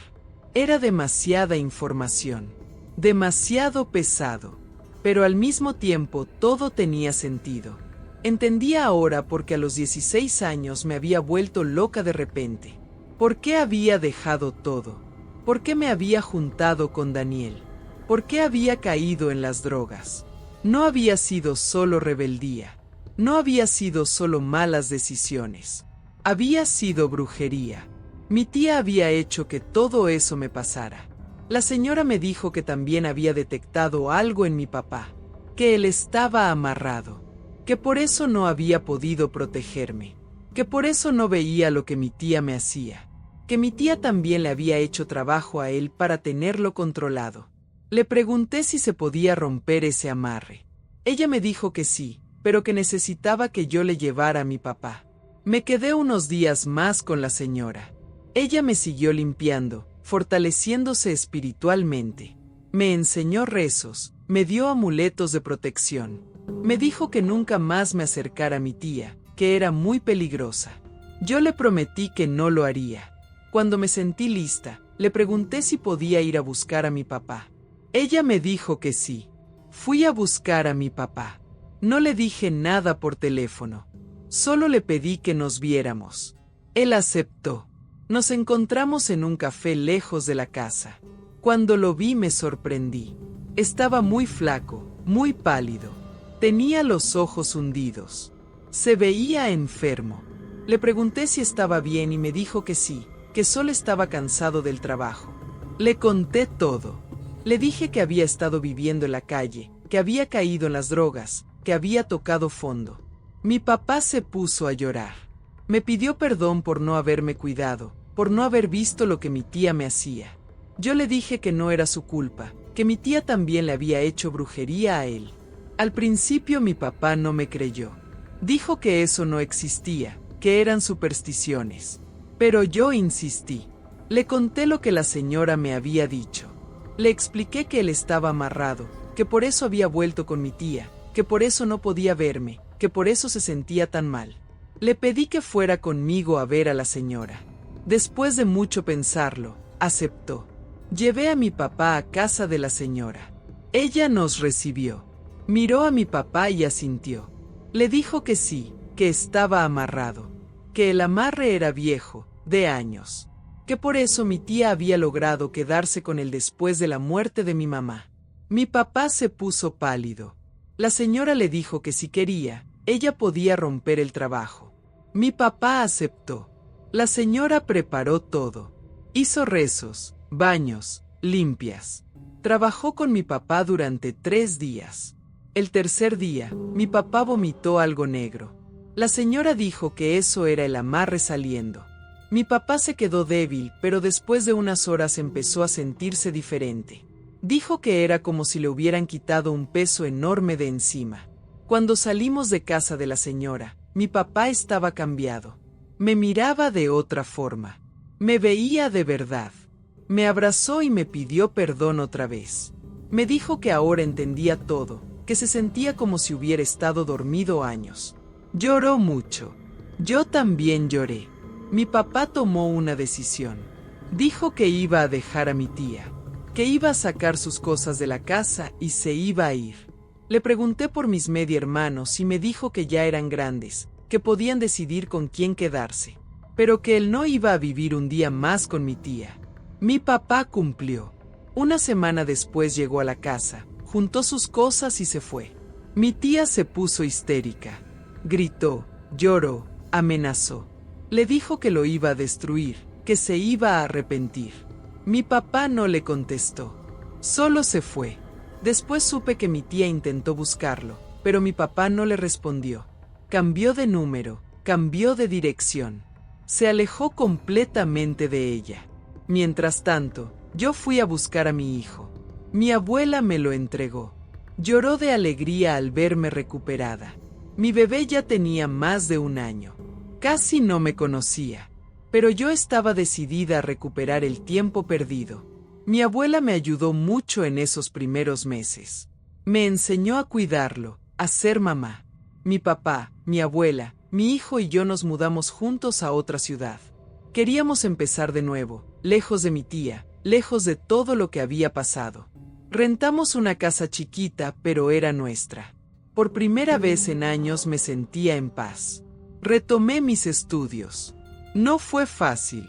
Era demasiada información, demasiado pesado. Pero al mismo tiempo todo tenía sentido. Entendía ahora por qué a los 16 años me había vuelto loca de repente. ¿Por qué había dejado todo? ¿Por qué me había juntado con Daniel? ¿Por qué había caído en las drogas? No había sido solo rebeldía. No había sido solo malas decisiones. Había sido brujería. Mi tía había hecho que todo eso me pasara. La señora me dijo que también había detectado algo en mi papá, que él estaba amarrado, que por eso no había podido protegerme, que por eso no veía lo que mi tía me hacía, que mi tía también le había hecho trabajo a él para tenerlo controlado. Le pregunté si se podía romper ese amarre. Ella me dijo que sí, pero que necesitaba que yo le llevara a mi papá. Me quedé unos días más con la señora. Ella me siguió limpiando, fortaleciéndose espiritualmente. Me enseñó rezos, me dio amuletos de protección. Me dijo que nunca más me acercara a mi tía, que era muy peligrosa. Yo le prometí que no lo haría. Cuando me sentí lista, le pregunté si podía ir a buscar a mi papá. Ella me dijo que sí. Fui a buscar a mi papá. No le dije nada por teléfono. Solo le pedí que nos viéramos. Él aceptó. Nos encontramos en un café lejos de la casa. Cuando lo vi me sorprendí. Estaba muy flaco, muy pálido. Tenía los ojos hundidos. Se veía enfermo. Le pregunté si estaba bien y me dijo que sí, que solo estaba cansado del trabajo. Le conté todo. Le dije que había estado viviendo en la calle, que había caído en las drogas, que había tocado fondo. Mi papá se puso a llorar. Me pidió perdón por no haberme cuidado, por no haber visto lo que mi tía me hacía. Yo le dije que no era su culpa, que mi tía también le había hecho brujería a él. Al principio mi papá no me creyó. Dijo que eso no existía, que eran supersticiones. Pero yo insistí. Le conté lo que la señora me había dicho. Le expliqué que él estaba amarrado, que por eso había vuelto con mi tía, que por eso no podía verme, que por eso se sentía tan mal. Le pedí que fuera conmigo a ver a la señora. Después de mucho pensarlo, aceptó. Llevé a mi papá a casa de la señora. Ella nos recibió. Miró a mi papá y asintió. Le dijo que sí, que estaba amarrado, que el amarre era viejo, de años, que por eso mi tía había logrado quedarse con él después de la muerte de mi mamá. Mi papá se puso pálido. La señora le dijo que si quería, ella podía romper el trabajo. Mi papá aceptó. La señora preparó todo. Hizo rezos, baños, limpias. Trabajó con mi papá durante 3 días. El tercer día, mi papá vomitó algo negro. La señora dijo que eso era el amarre saliendo. Mi papá se quedó débil, pero después de unas horas empezó a sentirse diferente. Dijo que era como si le hubieran quitado un peso enorme de encima. Cuando salimos de casa de la señora, mi papá estaba cambiado. Me miraba de otra forma. Me veía de verdad. Me abrazó y me pidió perdón otra vez. Me dijo que ahora entendía todo, que se sentía como si hubiera estado dormido años. Lloró mucho. Yo también lloré. Mi papá tomó una decisión. Dijo que iba a dejar a mi tía, que iba a sacar sus cosas de la casa y se iba a ir. Le pregunté por mis medio hermanos y me dijo que ya eran grandes, que podían decidir con quién quedarse, pero que él no iba a vivir un día más con mi tía. Mi papá cumplió. Una semana después llegó a la casa, juntó sus cosas y se fue. Mi tía se puso histérica. Gritó, lloró, amenazó. Le dijo que lo iba a destruir, que se iba a arrepentir. Mi papá no le contestó. Solo se fue. Después supe que mi tía intentó buscarlo, pero mi papá no le respondió. Cambió de número, cambió de dirección. Se alejó completamente de ella. Mientras tanto, yo fui a buscar a mi hijo. Mi abuela me lo entregó. Lloró de alegría al verme recuperada. Mi bebé ya tenía más de 1 año. Casi no me conocía, pero yo estaba decidida a recuperar el tiempo perdido. Mi abuela me ayudó mucho en esos primeros meses. Me enseñó a cuidarlo, a ser mamá. Mi papá, mi abuela, mi hijo y yo nos mudamos juntos a otra ciudad. Queríamos empezar de nuevo, lejos de mi tía, lejos de todo lo que había pasado. Rentamos una casa chiquita, pero era nuestra. Por primera vez en años me sentía en paz. Retomé mis estudios. No fue fácil.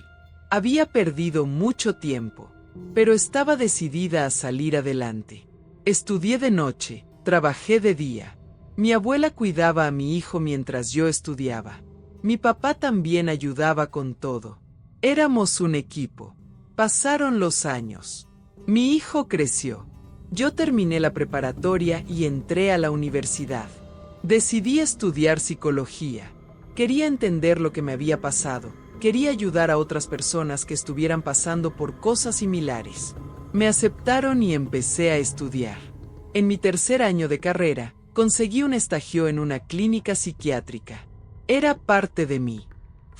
Había perdido mucho tiempo, pero estaba decidida a salir adelante. Estudié de noche, trabajé de día. Mi abuela cuidaba a mi hijo mientras yo estudiaba. Mi papá también ayudaba con todo. Éramos un equipo. Pasaron los años. Mi hijo creció. Yo terminé la preparatoria y entré a la universidad. Decidí estudiar psicología. Quería entender lo que me había pasado. Quería ayudar a otras personas que estuvieran pasando por cosas similares. Me aceptaron y empecé a estudiar. En mi tercer año de carrera, conseguí un estage en una clínica psiquiátrica. Era parte de mí.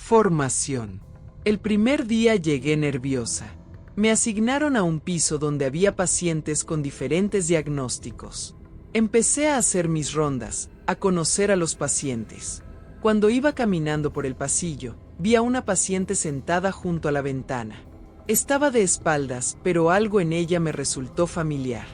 Formación. El primer día llegué nerviosa. Me asignaron a un piso donde había pacientes con diferentes diagnósticos. Empecé a hacer mis rondas, a conocer a los pacientes. Cuando iba caminando por el pasillo, vi a una paciente sentada junto a la ventana. Estaba de espaldas, pero algo en ella me resultó familiar.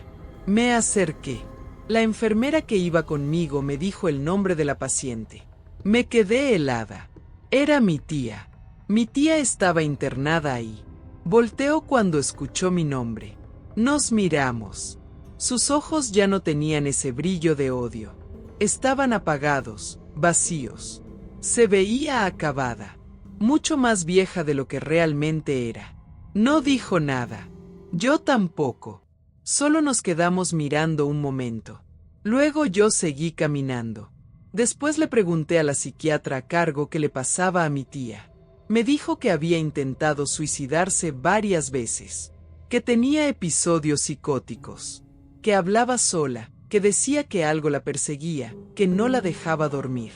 Me acerqué. La enfermera que iba conmigo me dijo el nombre de la paciente. Me quedé helada. Era mi tía. Mi tía estaba internada ahí. Volteó cuando escuchó mi nombre. Nos miramos. Sus ojos ya no tenían ese brillo de odio. Estaban apagados, vacíos. Se veía acabada, mucho más vieja de lo que realmente era. No dijo nada. Yo tampoco. Solo nos quedamos mirando un momento. Luego yo seguí caminando. Después le pregunté a la psiquiatra a cargo qué le pasaba a mi tía. Me dijo que había intentado suicidarse varias veces, que tenía episodios psicóticos, que hablaba sola, que decía que algo la perseguía, que no la dejaba dormir,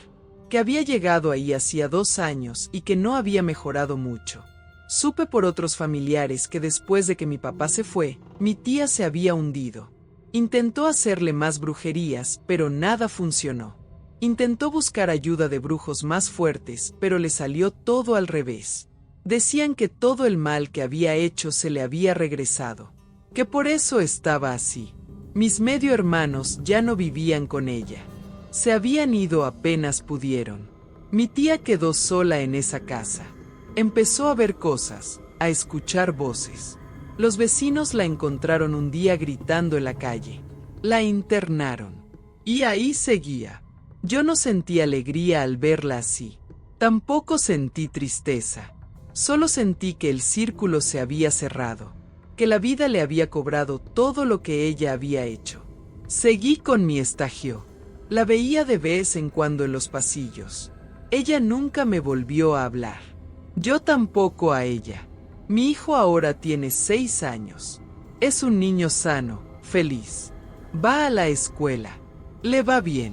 que había llegado ahí hacía 2 años y que no había mejorado mucho. Supe por otros familiares que después de que mi papá se fue, mi tía se había hundido. Intentó hacerle más brujerías, pero nada funcionó. Intentó buscar ayuda de brujos más fuertes, pero le salió todo al revés. Decían que todo el mal que había hecho se le había regresado, que por eso estaba así. Mis medio hermanos ya no vivían con ella. Se habían ido apenas pudieron. Mi tía quedó sola en esa casa. Empezó a ver cosas, a escuchar voces. Los vecinos la encontraron un día gritando en la calle. La internaron. Y ahí seguía. Yo no sentí alegría al verla así. Tampoco sentí tristeza. Solo sentí que el círculo se había cerrado, que la vida le había cobrado todo lo que ella había hecho. Seguí con mi estagio. La veía de vez en cuando en los pasillos. Ella nunca me volvió a hablar. Yo tampoco a ella. Mi hijo ahora tiene 6 años. Es un niño sano, feliz. Va a la escuela. Le va bien.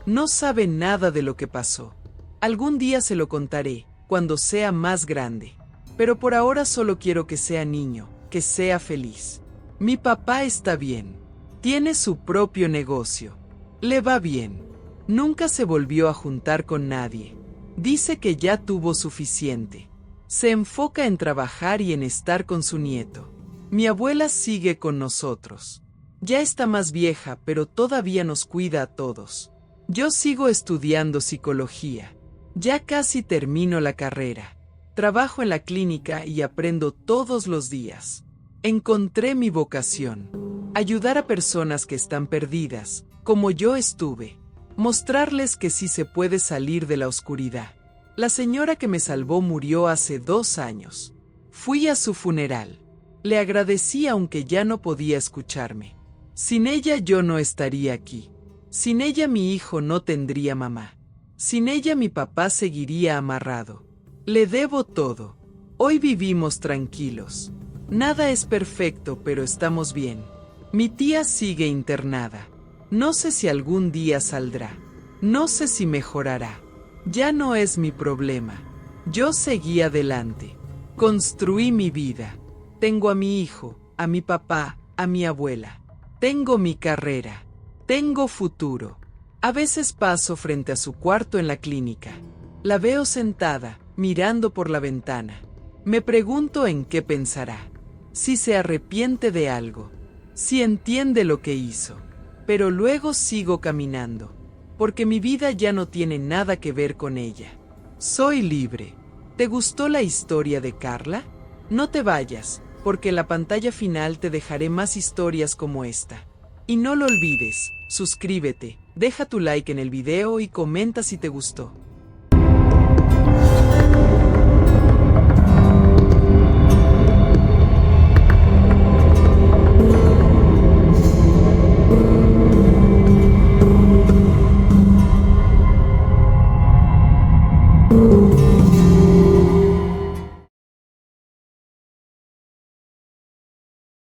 No sabe nada de lo que pasó. Algún día se lo contaré, cuando sea más grande. Pero por ahora solo quiero que sea niño, que sea feliz. Mi papá está bien. Tiene su propio negocio. Le va bien. Nunca se volvió a juntar con nadie. Dice que ya tuvo suficiente. Se enfoca en trabajar y en estar con su nieto. Mi abuela sigue con nosotros. Ya está más vieja, pero todavía nos cuida a todos. Yo sigo estudiando psicología. Ya casi termino la carrera. Trabajo en la clínica y aprendo todos los días. Encontré mi vocación. Ayudar a personas que están perdidas, como yo estuve. Mostrarles que sí se puede salir de la oscuridad. La señora que me salvó murió hace 2 años. Fui a su funeral. Le agradecí aunque ya no podía escucharme. Sin ella yo no estaría aquí. Sin ella mi hijo no tendría mamá. Sin ella mi papá seguiría amarrado. Le debo todo. Hoy vivimos tranquilos. Nada es perfecto, pero estamos bien. Mi tía sigue internada. No sé si algún día saldrá. No sé si mejorará. Ya no es mi problema. Yo seguí adelante. Construí mi vida. Tengo a mi hijo, a mi papá, a mi abuela. Tengo mi carrera. Tengo futuro. A veces paso frente a su cuarto en la clínica. La veo sentada, mirando por la ventana. Me pregunto en qué pensará. Si se arrepiente de algo. Si entiende lo que hizo. Pero luego sigo caminando. Porque mi vida ya no tiene nada que ver con ella. Soy libre. ¿Te gustó la historia de Carla? No te vayas, porque en la pantalla final te dejaré más historias como esta. Y no lo olvides, suscríbete, deja tu like en el video y comenta si te gustó.